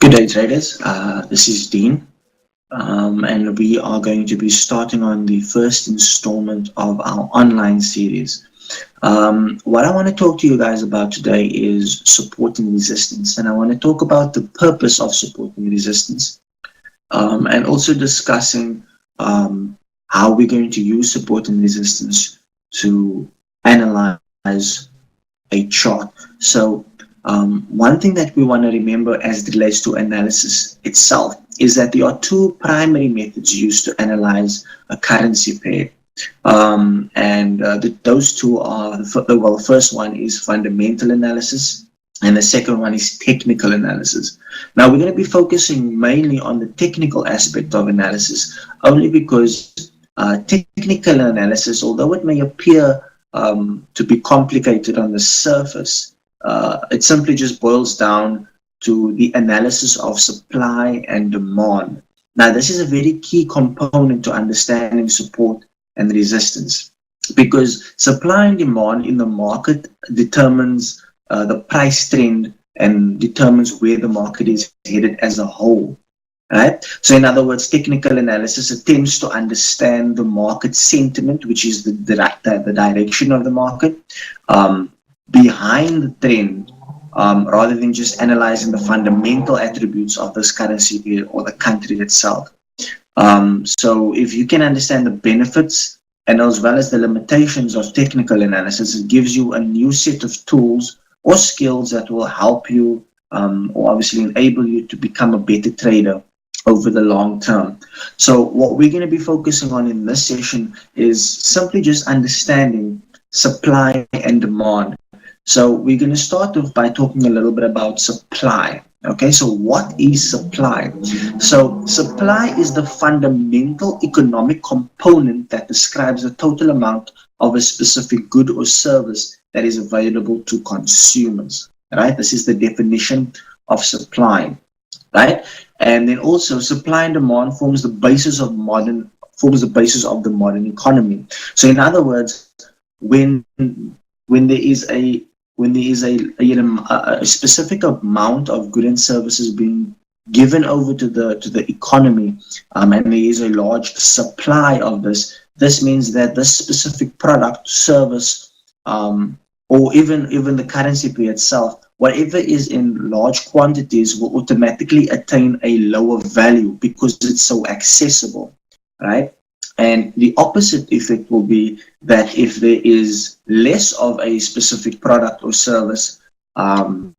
Good day, traders. This is Dean, and we are going to be starting on the first installment of our online series. What I want to talk to you guys about today is support and resistance, and I want to talk about the purpose of support and resistance, and also discussing how we're going to use support and resistance to analyze a chart. So one thing that we want to remember as it relates to analysis itself is that there are two primary methods used to analyze a currency pair. Those two are, well, the first one is fundamental analysis, and the second one is technical analysis. Now, we're going to be focusing mainly on the technical aspect of analysis, only because technical analysis, although it may appear to be complicated on the surface, it simply just boils down to the analysis of supply and demand. Now, this is a very key component to understanding support and resistance, because supply and demand in the market determines the price trend and determines where the market is headed as a whole. Right? So in other words, technical analysis attempts to understand the market sentiment, which is the direction of the market, behind the trend, rather than just analyzing the fundamental attributes of this currency pair or the country itself. So if you can understand the benefits and as well as the limitations of technical analysis, it gives you a new set of tools or skills that will help you or obviously enable you to become a better trader over the long term. So what we're going to be focusing on in this session is simply just understanding supply and demand. So we're going to start off by talking a little bit about supply. Okay, so what is supply? So supply is the fundamental economic component that describes the total amount of a specific good or service that is available to consumers. Right, this is the definition of supply. Right, and then also supply and demand forms the basis of the modern economy. So in other words, when there is a specific amount of goods and services being given over to the economy, and there is a large supply of this means that this specific product, service, or even the currency pair itself, whatever is in large quantities will automatically attain a lower value because it's so accessible, right? And the opposite effect will be that if there is less of a specific product or service, or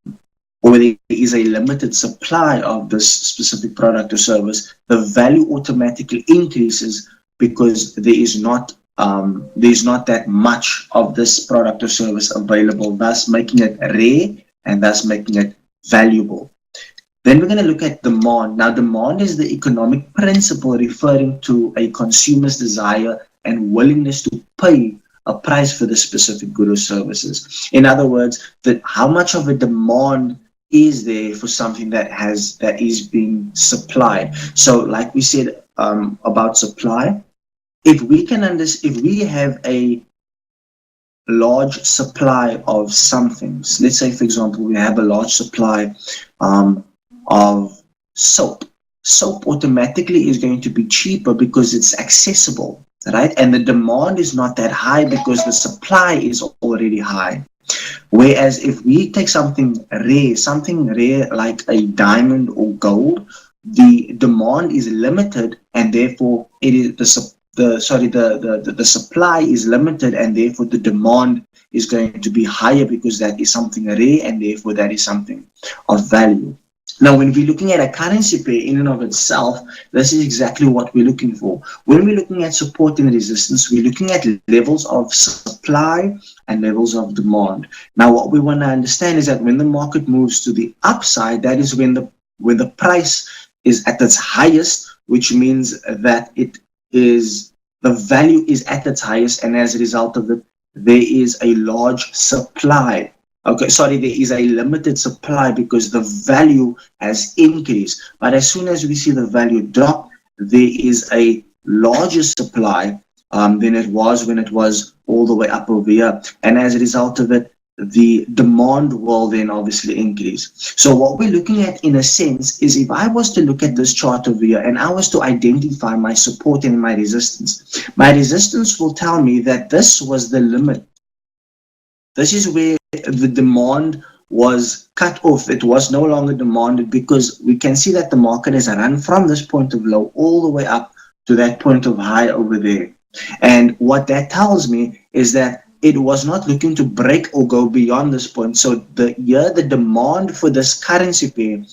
there is a limited supply of this specific product or service, the value automatically increases because there's not that much of this product or service available, thus making it rare and thus making it valuable. Then we're going to look at demand. Now, demand is the economic principle referring to a consumer's desire and willingness to pay a price for the specific good or services. In other words, how much of a demand is there for something that is being supplied. So, like we said about supply, if we have a large supply of something, let's say, for example, we have a large supply of soap. Soap automatically is going to be cheaper because it's accessible, right? And the demand is not that high because the supply is already high. Whereas if we take something rare like a diamond or gold, the demand is limited, and therefore it is the supply is limited, and therefore the demand is going to be higher because that is something rare, and therefore that is something of value. Now, when we're looking at a currency pair in and of itself, this is exactly what we're looking for. When we're looking at support and resistance, we're looking at levels of supply and levels of demand. Now, what we want to understand is that when the market moves to the upside, that is when the price is at its highest, which means that the value is at its highest, and as a result of it, there is a large supply. There is a limited supply because the value has increased. But as soon as we see the value drop, there is a larger supply than it was when it was all the way up over here. And as a result of it, the demand will then obviously increase. So what we're looking at in a sense is, if I was to look at this chart over here and I was to identify my support and my resistance will tell me that this was the limit. This is where the demand was cut off. It was no longer demanded, because we can see that the market has run from this point of low all the way up to that point of high over there. And what that tells me is that it was not looking to break or go beyond this point. So the demand for this currency pair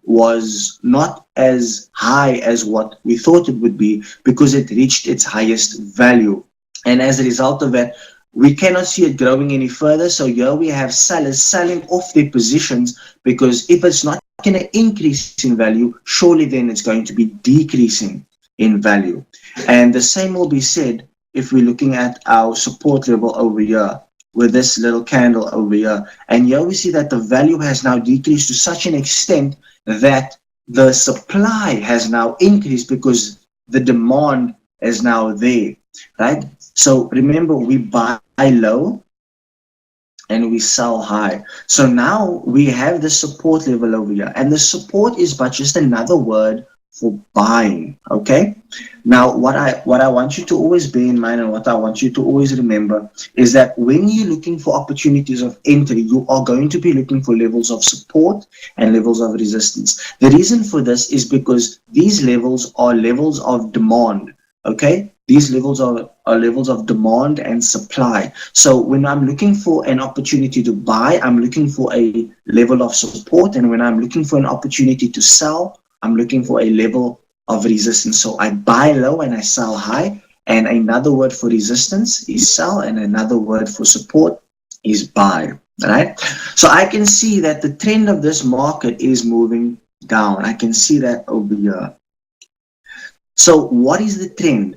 was not as high as what we thought it would be, because it reached its highest value. And as a result of that, we cannot see it growing any further. So here we have sellers selling off their positions, because if it's not going to increase in value, surely then it's going to be decreasing in value. And the same will be said if we're looking at our support level over here with this little candle over here. And here we see that the value has now decreased to such an extent that the supply has now increased, because the demand is now there, right? So remember, we buy low and we sell high. So now we have the support level over here, and the support is but just another word for buying. Okay, now what I want you to always bear in mind, and what I want you to always remember, is that when you're looking for opportunities of entry, you are going to be looking for levels of support and levels of resistance. The reason for this is because these levels are levels of demand. Okay, these levels are levels of demand and supply. So when I'm looking for an opportunity to buy, I'm looking for a level of support, and when I'm looking for an opportunity to sell, I'm looking for a level of resistance. So I buy low and I sell high, and another word for resistance is sell, and another word for support is buy, right? So I can see that the trend of this market is moving down. I can see that over here. So what is the trend?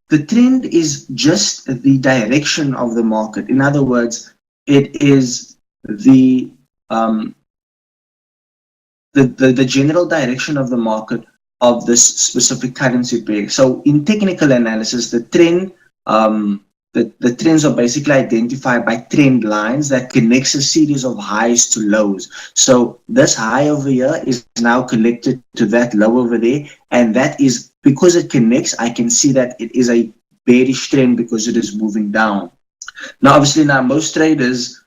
The trend is just the direction of the market. In other words, it is the general direction of the market of this specific currency pair. So in technical analysis, the trend, the trends are basically identified by trend lines that connects a series of highs to lows. So this high over here is now connected to that low over there, and that is because it connects. I can see that it is a bearish trend because it is moving down. Now, obviously, most traders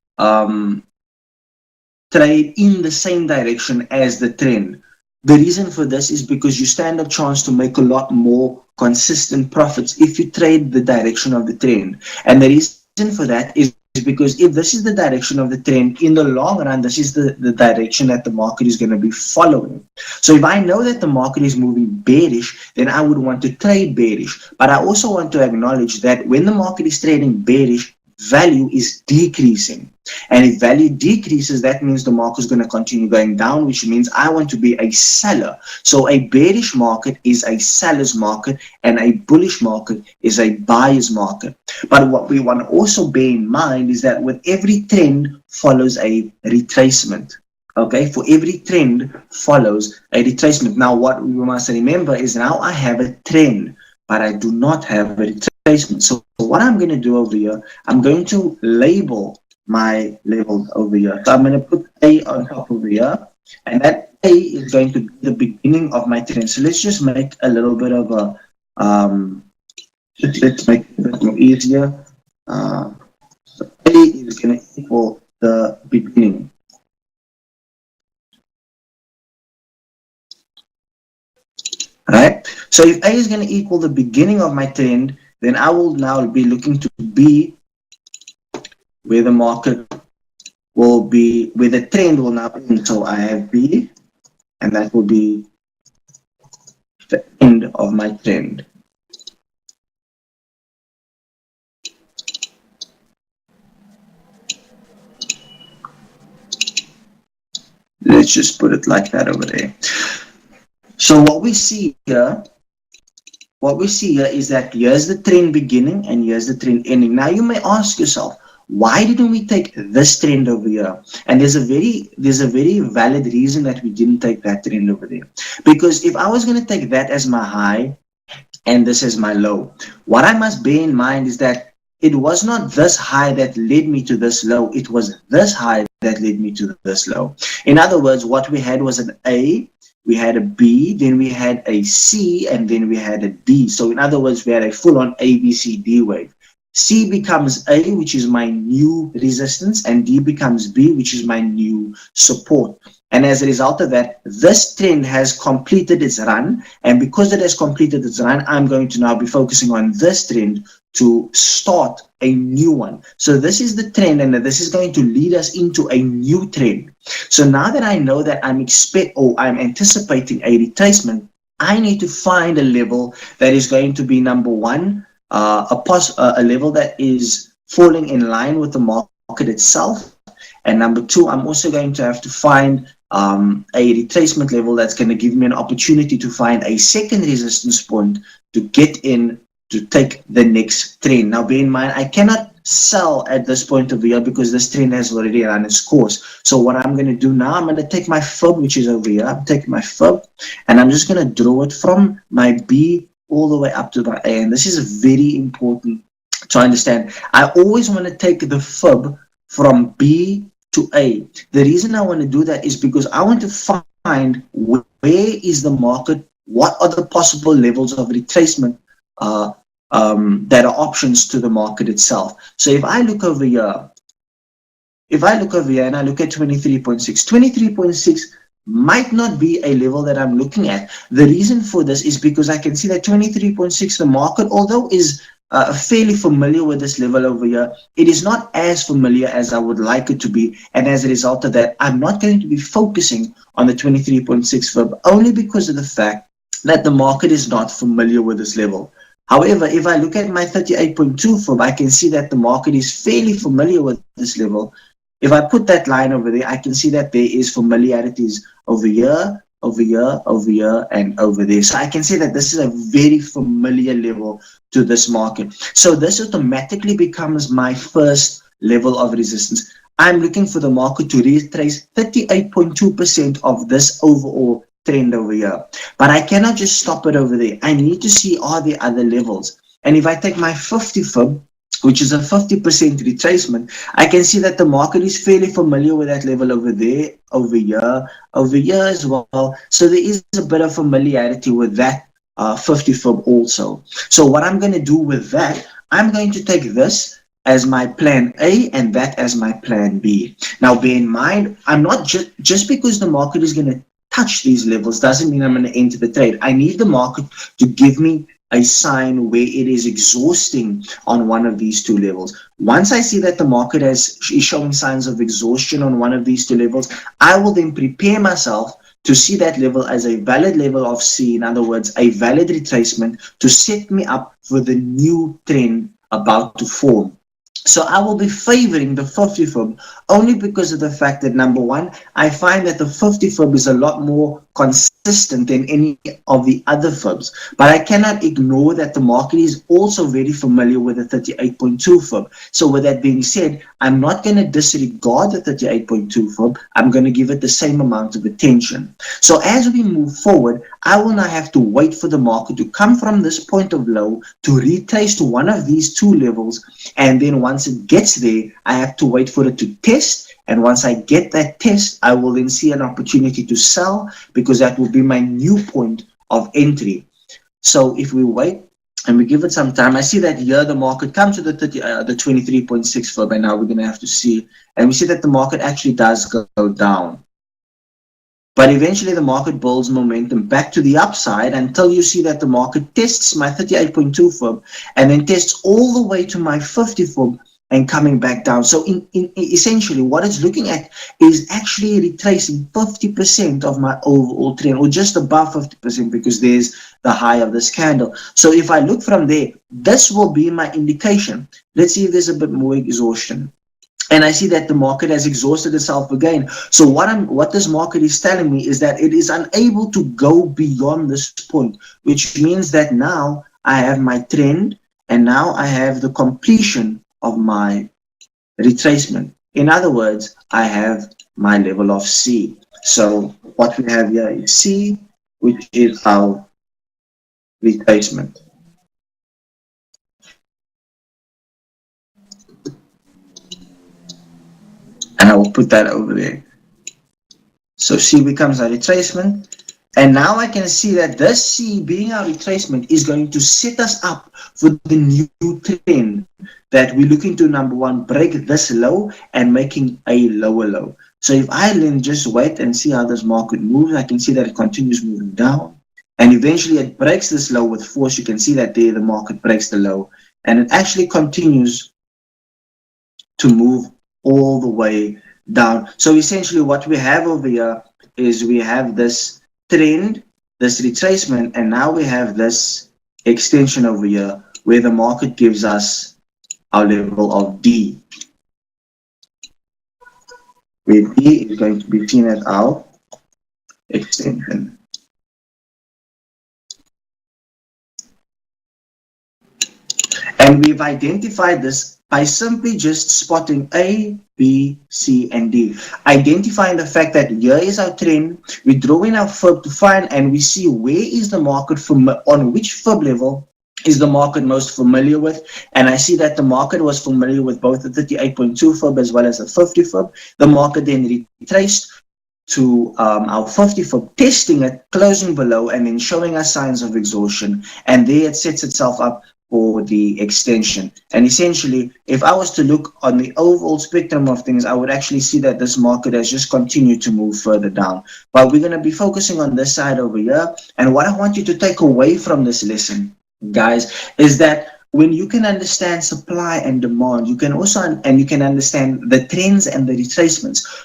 trade in the same direction as the trend. The reason for this is because you stand a chance to make a lot more consistent profits if you trade the direction of the trend. And the reason for that is because if this is the direction of the trend, in the long run, this is the direction that the market is going to be following. So if I know that the market is moving bearish, then I would want to trade bearish. But I also want to acknowledge that when the market is trading bearish, value is decreasing. And if value decreases, that means the market is going to continue going down, which means I want to be a seller. So a bearish market is a seller's market, and a bullish market is a buyer's market. But what we want to also bear in mind is that with every trend follows a retracement. Okay, for every trend follows a retracement. Now, what we must remember is now I have a trend, but I do not have a retracement. So what I'm going to do over here, I'm going to label my level over here. So I'm going to put A on top over here, and that A is going to be the beginning of my trend. So let's just make a little bit of a, let's make it a bit more easier. So A is going to equal the beginning. Right? So if A is going to equal the beginning of my trend, then I will now be looking to B, where the market will be, where the trend will now end. So I have B, and that will be the end of my trend. Let's just put it like that over there. So what we see here is that here's the trend beginning and here's the trend ending. Now you may ask yourself, why didn't we take this trend over here? And there's a very valid reason that we didn't take that trend over there. Because if I was going to take that as my high and this as my low, what I must bear in mind is that it was not this high that led me to this low. It was this high that led me to this low. In other words, what we had was an A, we had a B, then we had a C, and then we had a D. So in other words, we had a full-on A, B, C, D wave. C becomes A, which is my new resistance, and D becomes B, which is my new support. And as a result of that, this trend has completed its run. And because it has completed its run, I'm going to now be focusing on this trend to start a new one. So this is the trend, and this is going to lead us into a new trend. So now that I know that I'm anticipating a retracement, I need to find a level that is going to be, number one, a level that is falling in line with the market itself. And number two, I'm also going to have to find a retracement level that's going to give me an opportunity to find a second resistance point to get in to take the next trend. Now, bear in mind, I cannot sell at this point of the year because this trend has already run its course. So what I'm going to do now, I'm going to take my fib, which is over here. I'm taking my fib, and I'm just going to draw it from my B all the way up to my A. And this is very important to understand. I always want to take the fib from B to A. The reason I want to do that is because I want to find where is the market, what are the possible levels of retracement that are options to the market itself. So if I look over here, and I look at 23.6, 23.6 might not be a level that I'm looking at. The reason for this is because I can see that 23.6, the market, although is fairly familiar with this level over here, it is not as familiar as I would like it to be. And as a result of that, I'm not going to be focusing on the 23.6 fib only because of the fact that the market is not familiar with this level. However, if I look at my 38.2 fib, I can see that the market is fairly familiar with this level. If I put that line over there, I can see that there is familiarities over here, over here, over here, and over there. So I can say that this is a very familiar level to this market. So this automatically becomes my first level of resistance. I'm looking for the market to retrace 38.2% of this overall trend over here. But I cannot just stop it over there. I need to see, are there other levels? And if I take my 50 fib, which is a 50% retracement, I can see that the market is fairly familiar with that level over there, over here as well. So there is a bit of familiarity with that 50 fib also. So what I'm going to do with that, I'm going to take this as my plan A and that as my plan B. Now, bear in mind, I'm not just because the market is going to touch these levels doesn't mean I'm going to enter the trade. I need the market to give me a sign where it is exhausting on one of these two levels. Once I see that the market is showing signs of exhaustion on one of these two levels, I will then prepare myself to see that level as a valid level of C, in other words, a valid retracement to set me up for the new trend about to form. So I will be favoring the 50 fib only because of the fact that, number one, I find that the 50 fib is a lot more consistent than any of the other fibs. But I cannot ignore that the market is also very familiar with the 38.2 fib. So with that being said, I'm not going to disregard the 38.2 fib. I'm going to give it the same amount of attention. So as we move forward, I will now have to wait for the market to come from this point of low to retrace to one of these two levels. And then once it gets there, I have to wait for it to test. And once I get that test, I will then see an opportunity to sell because that will be my new point of entry. So if we wait and we give it some time, I see that here the market comes to the 23.6 fib, and now we're going to have to see. And we see that the market actually does go down. But eventually the market builds momentum back to the upside until you see that the market tests my 38.2 fib and then tests all the way to my 50 fib and coming back down. So essentially what it's looking at is actually retracing 50% of my overall trend, or just above 50% because there's the high of this candle. So if I look from there, this will be my indication. Let's see if there's a bit more exhaustion. And I see that the market has exhausted itself again. So what this market is telling me is that it is unable to go beyond this point, which means that now I have my trend and now I have the completion of my retracement. In other words, I have my level of C. So what we have here is C, which is our retracement. and I will put that over there. So C becomes our retracement. And now I can see that this C being our retracement is going to set us up for the new trend that we're looking to, number one, break this low and making a lower low. So if I then just wait and see how this market moves, I can see that it continues moving down. And eventually it breaks this low with force. You can see that there the market breaks the low. And it actually continues to move all the way down. So essentially what we have over here is we have this trend, this retracement, and now we have this extension over here where the market gives us our level of D, where D is going to be seen as our extension. And we've identified this by simply just spotting A, B, C, and D. Identifying the fact that here is our trend, we draw in our fib to find, and we see where is the market, on which fib level is the market most familiar with. And I see that the market was familiar with both the 38.2 fib as well as the 50 fib. The market then retraced to our 50 fib, testing it, closing below, and then showing us signs of exhaustion. And there it sets itself up for the extension. And essentially, if I was to look on the overall spectrum of things, I would actually see that this market has just continued to move further down. But we're going to be focusing on this side over here. And what I want you to take away from this lesson, guys, is that when you can understand supply and demand, you can also, and you can understand the trends and the retracements,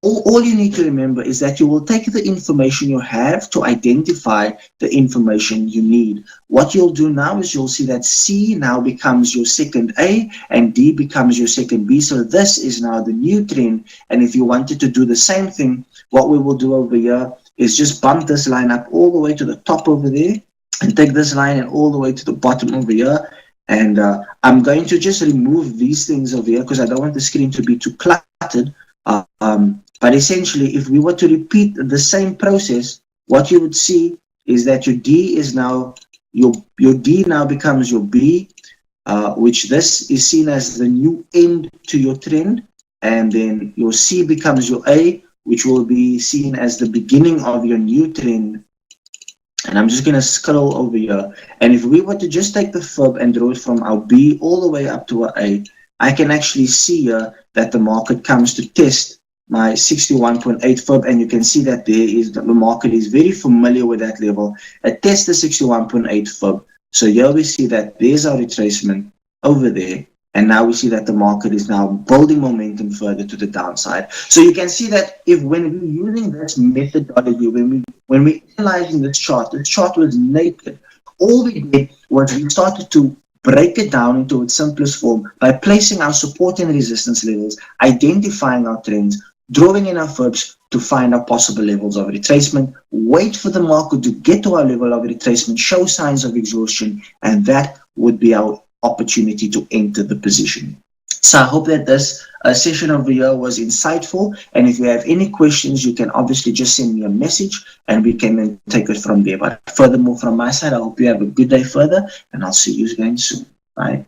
all you need to remember is that you will take the information you have to identify the information you need. What you'll do now is you'll see that C now becomes your second A and D becomes your second B. So this is now the new trend. And if you wanted to do the same thing, what we will do over here is just bump this line up all the way to the top over there and take this line and all the way to the bottom over here. And I'm going to just remove these things over here because I don't want the screen to be too cluttered. But essentially, if we were to repeat the same process, what you would see is that your D is now, your D now becomes your B, which this is seen as the new end to your trend. And then your C becomes your A, which will be seen as the beginning of your new trend. And I'm just going to scroll over here. And if we were to just take the fib and draw it from our B all the way up to our A, I can actually see here that the market comes to test my 61.8 fib, and you can see that there is the market is very familiar with that level. It tests the 61.8 fib. So here we see that there's our retracement over there, and now we see that the market is now building momentum further to the downside. So you can see that if when we're using this methodology, when we're analyzing this chart was naked. All we did was we started to break it down into its simplest form by placing our support and resistance levels, identifying our trends, drawing in our fibs to find our possible levels of retracement, wait for the market to get to our level of retracement, show signs of exhaustion, and that would be our opportunity to enter the position. So I hope that this session over here was insightful, and if you have any questions, you can obviously just send me a message and we can then take it from there. But furthermore, from my side, I hope you have a good day further, and I'll see you again soon. Bye.